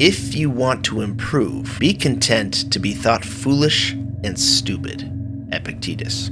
If you want to improve, be content to be thought foolish and stupid. Epictetus.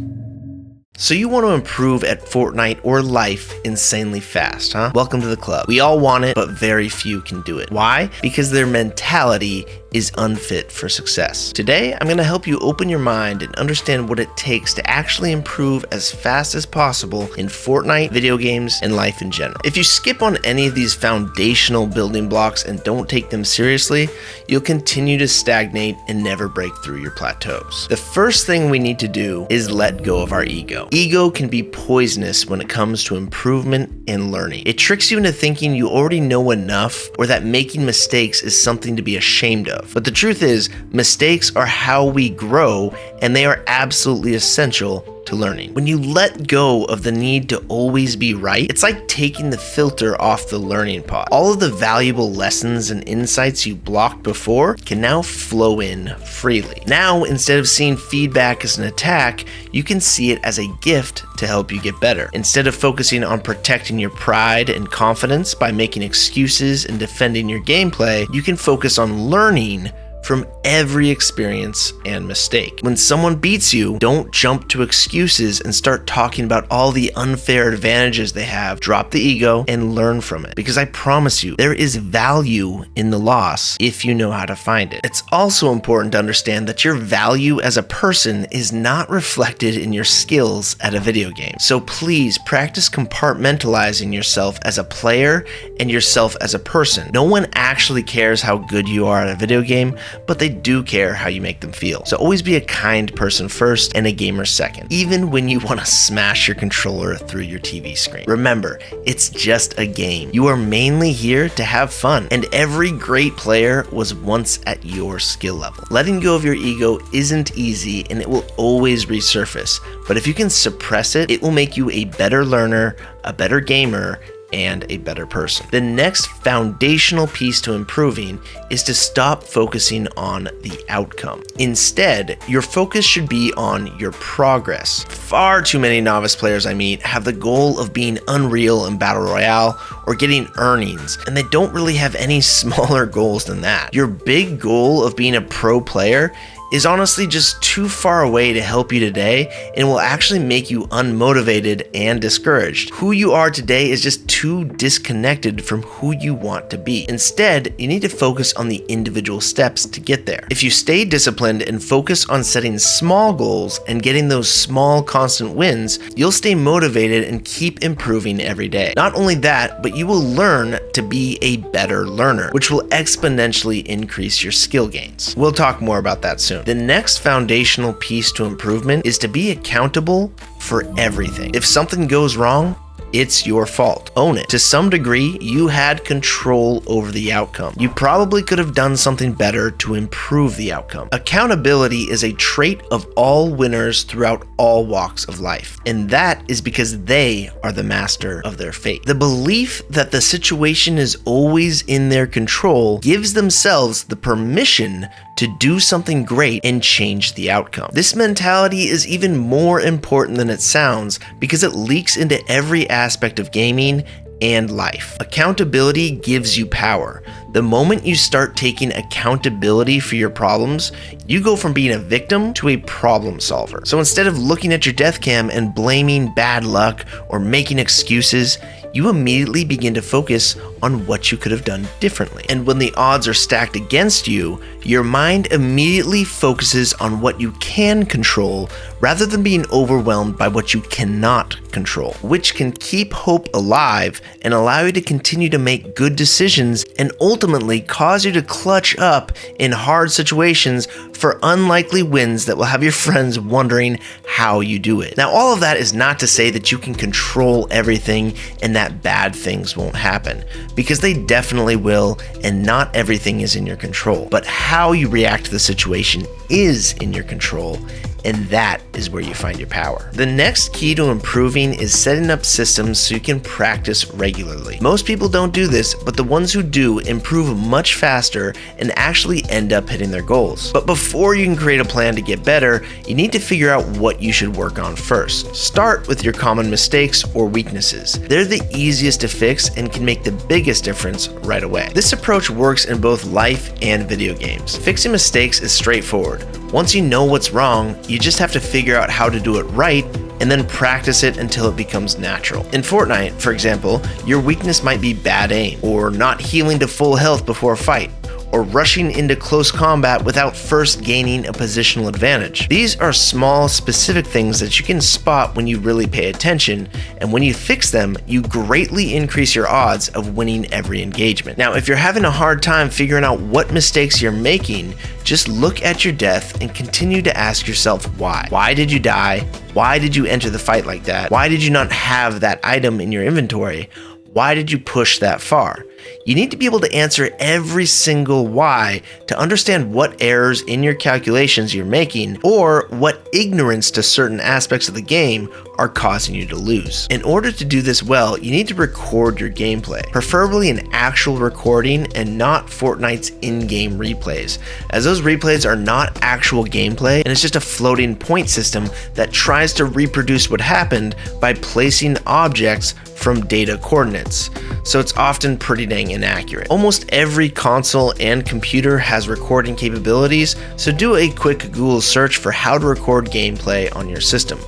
So you want to improve at Fortnite or life insanely fast, huh? Welcome to the club. We all want it, but very few can do it. Why? Because their mentality is unfit for success. Today, I'm going to help you open your mind and understand what it takes to actually improve as fast as possible in Fortnite, video games, and life in general. If you skip on any of these foundational building blocks and don't take them seriously, you'll continue to stagnate and never break through your plateaus. The first thing we need to do is let go of our ego. Ego can be poisonous when it comes to improvement and learning. It tricks you into thinking you already know enough or that making mistakes is something to be ashamed of. But the truth is, mistakes are how we grow, and they are absolutely essential to learning. When you let go of the need to always be right, it's like taking the filter off the learning pot. All of the valuable lessons and insights you blocked before can now flow in freely. Now, instead of seeing feedback as an attack, you can see it as a gift to help you get better. Instead of focusing on protecting your pride and confidence by making excuses and defending your gameplay, you can focus on learning from every experience and mistake. When someone beats you, don't jump to excuses and start talking about all the unfair advantages they have. Drop the ego and learn from it, because I promise you, there is value in the loss if you know how to find it. It's also important to understand that your value as a person is not reflected in your skills at a video game. So please practice compartmentalizing yourself as a player and yourself as a person. No one actually cares how good you are at a video game, but they do care how you make them feel. So always be a kind person first and a gamer second, even when you want to smash your controller through your TV screen. Remember, it's just a game. You are mainly here to have fun, and every great player was once at your skill level. Letting go of your ego isn't easy, and it will always resurface, but if you can suppress it, it will make you a better learner, a better gamer, and a better person. The next foundational piece to improving is to stop focusing on the outcome. Instead, your focus should be on your progress. Far too many novice players I meet have the goal of being unreal in Battle Royale or getting earnings, and they don't really have any smaller goals than that. Your big goal of being a pro player is honestly just too far away to help you today, and will actually make you unmotivated and discouraged. Who you are today is just too disconnected from who you want to be. Instead, you need to focus on the individual steps to get there. If you stay disciplined and focus on setting small goals and getting those small constant wins, you'll stay motivated and keep improving every day. Not only that, but you will learn to be a better learner, which will exponentially increase your skill gains. We'll talk more about that soon. The next foundational piece to improvement is to be accountable for everything. If something goes wrong, it's your fault. Own it. To some degree, you had control over the outcome. You probably could have done something better to improve the outcome. Accountability is a trait of all winners throughout all walks of life, and that is because they are the master of their fate. The belief that the situation is always in their control gives themselves the permission to do something great and change the outcome. This mentality is even more important than it sounds because it leaks into every aspect of gaming and life. Accountability gives you power. The moment you start taking accountability for your problems, you go from being a victim to a problem solver. So instead of looking at your death cam and blaming bad luck or making excuses, you immediately begin to focus on what you could have done differently. And when the odds are stacked against you, your mind immediately focuses on what you can control rather than being overwhelmed by what you cannot control, which can keep hope alive and allow you to continue to make good decisions and ultimately cause you to clutch up in hard situations for unlikely wins that will have your friends wondering how you do it. Now, all of that is not to say that you can control everything and that bad things won't happen, because they definitely will, and not everything is in your control. But how you react to the situation is in your control, and that is where you find your power. The next key to improving is setting up systems so you can practice regularly. Most people don't do this, but the ones who do improve much faster and actually end up hitting their goals. But before you can create a plan to get better, you need to figure out what you should work on first. Start with your common mistakes or weaknesses. They're the easiest to fix and can make the biggest difference right away. This approach works in both life and video games. Fixing mistakes is straightforward. Once you know what's wrong, you just have to figure out how to do it right and then practice it until it becomes natural. In Fortnite, for example, your weakness might be bad aim, or not healing to full health before a fight, or rushing into close combat without first gaining a positional advantage. These are small, specific things that you can spot when you really pay attention, and when you fix them, you greatly increase your odds of winning every engagement. Now, if you're having a hard time figuring out what mistakes you're making, just look at your death and continue to ask yourself why. Why did you die? Why did you enter the fight like that? Why did you not have that item in your inventory? Why did you push that far? You need to be able to answer every single why to understand what errors in your calculations you're making, or what ignorance to certain aspects of the game are causing you to lose. In order to do this well, you need to record your gameplay, preferably an actual recording and not Fortnite's in-game replays, as those replays are not actual gameplay and it's just a floating point system that tries to reproduce what happened by placing objects from data coordinates, so it's often pretty dang inaccurate. Almost every console and computer has recording capabilities, so do a quick Google search for how to record gameplay on your system.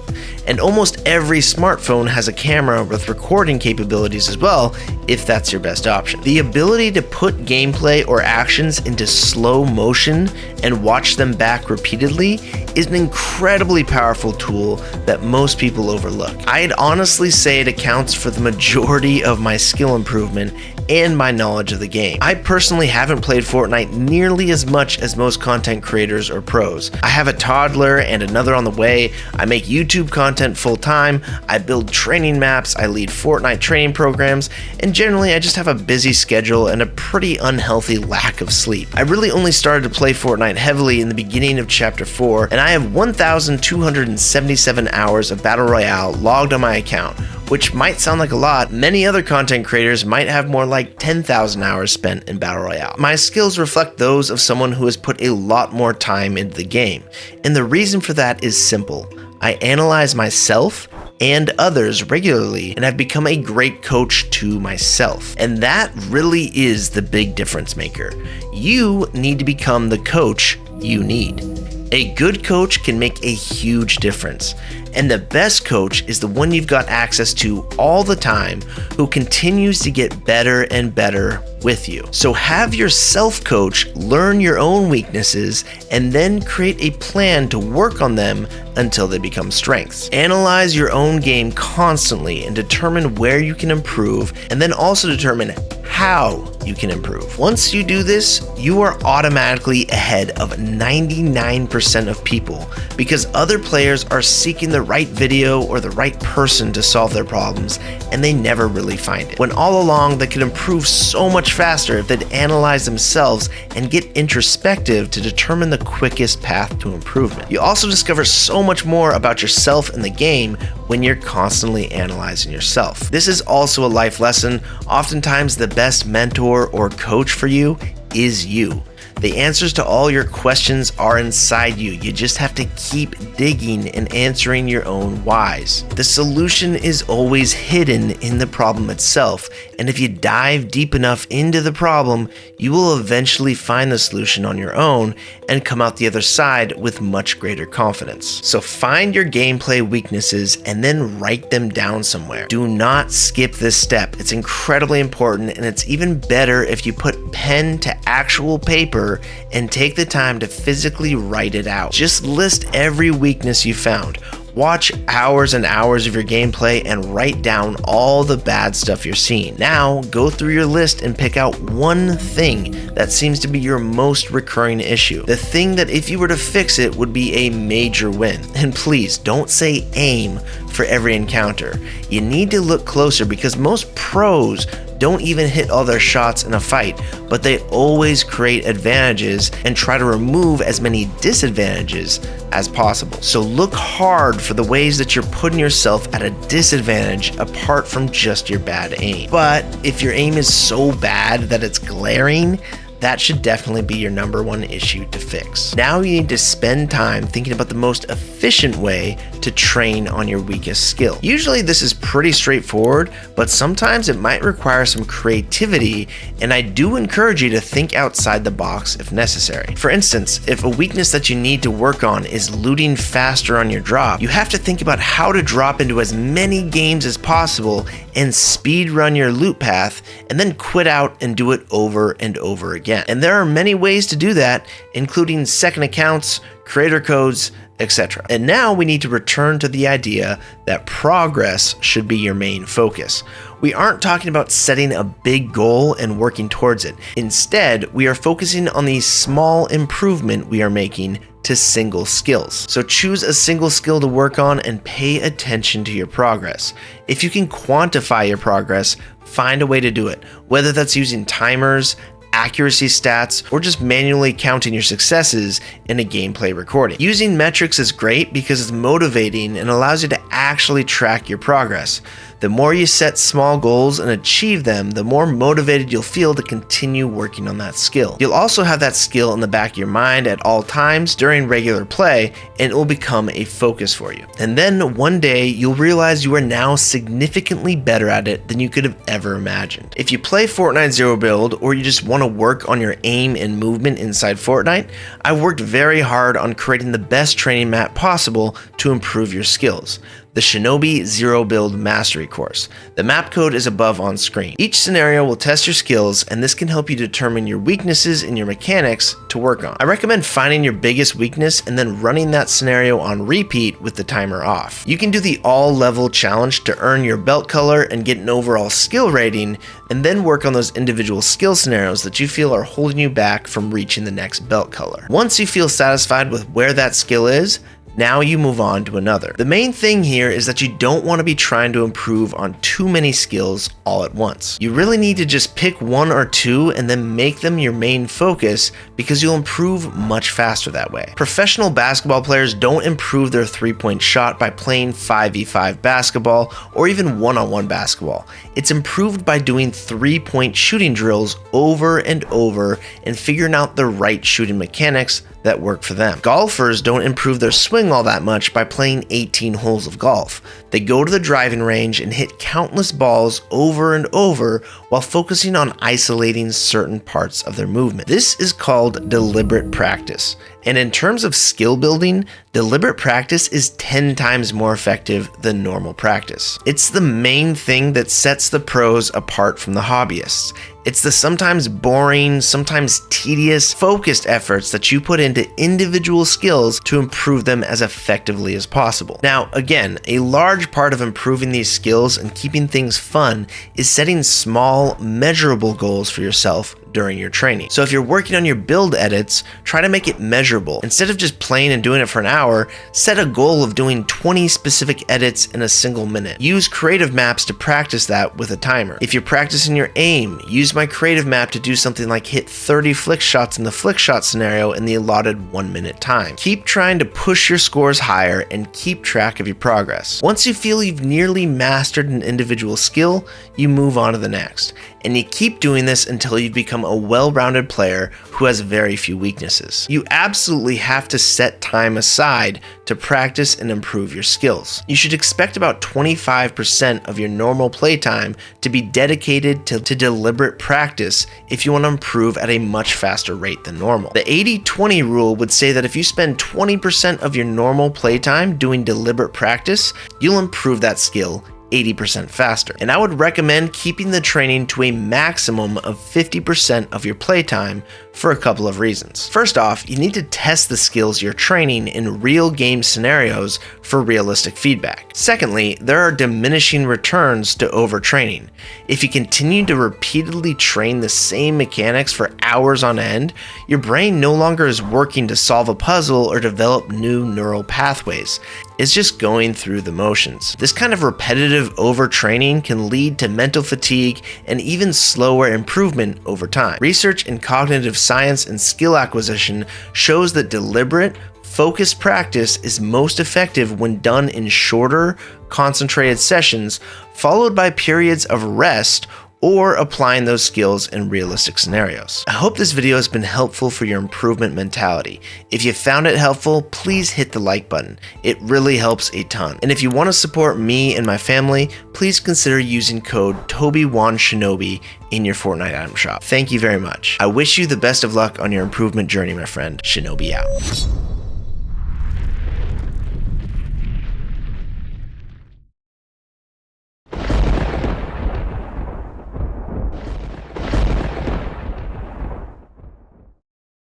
And almost every smartphone has a camera with recording capabilities as well, if that's your best option. The ability to put gameplay or actions into slow motion and watch them back repeatedly is an incredibly powerful tool that most people overlook. I'd honestly say it accounts for the majority of my skill improvement and my knowledge of the game. I personally haven't played Fortnite nearly as much as most content creators or pros. I have a toddler and another on the way. I make YouTube content full time. I build training maps. I lead Fortnite training programs. And generally, I just have a busy schedule and a pretty unhealthy lack of sleep. I really only started to play Fortnite heavily in the beginning of Chapter 4, and I have 1,277 hours of Battle Royale logged on my account, which might sound like a lot. Many other content creators might have more like 10,000 hours spent in Battle Royale. My skills reflect those of someone who has put a lot more time into the game, and the reason for that is simple. I analyze myself and others regularly, and I've become a great coach to myself. And that really is the big difference maker. You need to become the coach you need. A good coach can make a huge difference, and the best coach is the one you've got access to all the time, who continues to get better and better with you. So have your self-coach learn your own weaknesses and then create a plan to work on them until they become strengths. Analyze your own game constantly and determine where you can improve, and then also determine how you can improve. Once you do this, you are automatically ahead of 99% of people, because other players are seeking the right video or the right person to solve their problems, and they never really find it. When all along, they could improve so much faster if they'd analyze themselves and get introspective to determine the quickest path to improvement. You also discover so much more about yourself in the game when you're constantly analyzing yourself. This is also a life lesson. Oftentimes, the best mentor or coach for you is you. The answers to all your questions are inside you. You just have to keep digging and answering your own whys. The solution is always hidden in the problem itself, and if you dive deep enough into the problem, you will eventually find the solution on your own and come out the other side with much greater confidence. So find your gameplay weaknesses and then write them down somewhere. Do not skip this step. It's incredibly important, and it's even better if you put pen to actual paper and take the time to physically write it out. Just list every weakness you found. Watch hours and hours of your gameplay and write down all the bad stuff you're seeing. Now, go through your list and pick out one thing that seems to be your most recurring issue. The thing that if you were to fix it would be a major win. And please, don't say aim for every encounter. You need to look closer, because most pros don't even hit all their shots in a fight, but they always create advantages and try to remove as many disadvantages as possible. So look hard for the ways that you're putting yourself at a disadvantage apart from just your bad aim. But if your aim is so bad that it's glaring, that should definitely be your number one issue to fix. Now you need to spend time thinking about the most efficient way to train on your weakest skill. Usually this is pretty straightforward, but sometimes it might require some creativity, and I do encourage you to think outside the box if necessary. For instance, if a weakness that you need to work on is looting faster on your drop, you have to think about how to drop into as many games as possible and speed run your loot path, and then quit out and do it over and over again. And there are many ways to do that, including second accounts, creator codes, etc. And now we need to return to the idea that progress should be your main focus. We aren't talking about setting a big goal and working towards it. Instead, we are focusing on the small improvement we are making to single skills. So choose a single skill to work on and pay attention to your progress. If you can quantify your progress, find a way to do it, whether that's using timers, accuracy stats, or just manually counting your successes in a gameplay recording. Using metrics is great because it's motivating and allows you to actually track your progress. The more you set small goals and achieve them, the more motivated you'll feel to continue working on that skill. You'll also have that skill in the back of your mind at all times during regular play, and it will become a focus for you. And then one day you'll realize you are now significantly better at it than you could have ever imagined. If you play Fortnite Zero Build, or you just want to work on your aim and movement inside Fortnite, I worked very hard on creating the best training map possible to improve your skills. The Shinobi Zero Build Mastery course. The map code is above on screen. Each scenario will test your skills, and this can help you determine your weaknesses and your mechanics to work on. I recommend finding your biggest weakness and then running that scenario on repeat with the timer off. You can do the all level challenge to earn your belt color and get an overall skill rating, and then work on those individual skill scenarios that you feel are holding you back from reaching the next belt color. Once you feel satisfied with where that skill is, now you move on to another. The main thing here is that you don't want to be trying to improve on too many skills all at once. You really need to just pick one or two and then make them your main focus, because you'll improve much faster that way. Professional basketball players don't improve their three-point shot by playing 5v5 basketball or even one-on-one basketball. It's improved by doing three-point shooting drills over and over and figuring out the right shooting mechanics that work for them. Golfers don't improve their swing all that much by playing 18 holes of golf. They go to the driving range and hit countless balls over and over while focusing on isolating certain parts of their movement. This is called deliberate practice. And in terms of skill building, deliberate practice is 10 times more effective than normal practice. It's the main thing that sets the pros apart from the hobbyists. It's the sometimes boring, sometimes tedious, focused efforts that you put into individual skills to improve them as effectively as possible. Now, again, a large part of improving these skills and keeping things fun is setting small, measurable goals for yourself during your training. So if you're working on your build edits, try to make it measurable. Instead of just playing and doing it for an hour, set a goal of doing 20 specific edits in a single minute. Use creative maps to practice that with a timer. If you're practicing your aim, use my creative map to do something like hit 30 flick shots in the flick shot scenario in the allotted 1 minute time. Keep trying to push your scores higher and keep track of your progress. Once you feel you've nearly mastered an individual skill, you move on to the next. And you keep doing this until you've become a well-rounded player who has very few weaknesses. You absolutely have to set time aside to practice and improve your skills. You should expect about 25% of your normal playtime to be dedicated to deliberate practice if you want to improve at a much faster rate than normal. The 80-20 rule would say that if you spend 20% of your normal playtime doing deliberate practice, you'll improve that skill 80% faster. And I would recommend keeping the training to a maximum of 50% of your playtime for a couple of reasons. First off, you need to test the skills you're training in real game scenarios for realistic feedback. Secondly, there are diminishing returns to overtraining. If you continue to repeatedly train the same mechanics for hours on end, your brain no longer is working to solve a puzzle or develop new neural pathways. It's just going through the motions. This kind of repetitive repetitive overtraining can lead to mental fatigue and even slower improvement over time. Research in cognitive science and skill acquisition shows that deliberate, focused practice is most effective when done in shorter, concentrated sessions, followed by periods of rest or applying those skills in realistic scenarios. I hope this video has been helpful for your improvement mentality. If you found it helpful, please hit the like button. It really helps a ton. And if you want to support me and my family, please consider using code TobyWanShinobi in your Fortnite item shop. Thank you very much. I wish you the best of luck on your improvement journey, my friend. Shinobi out.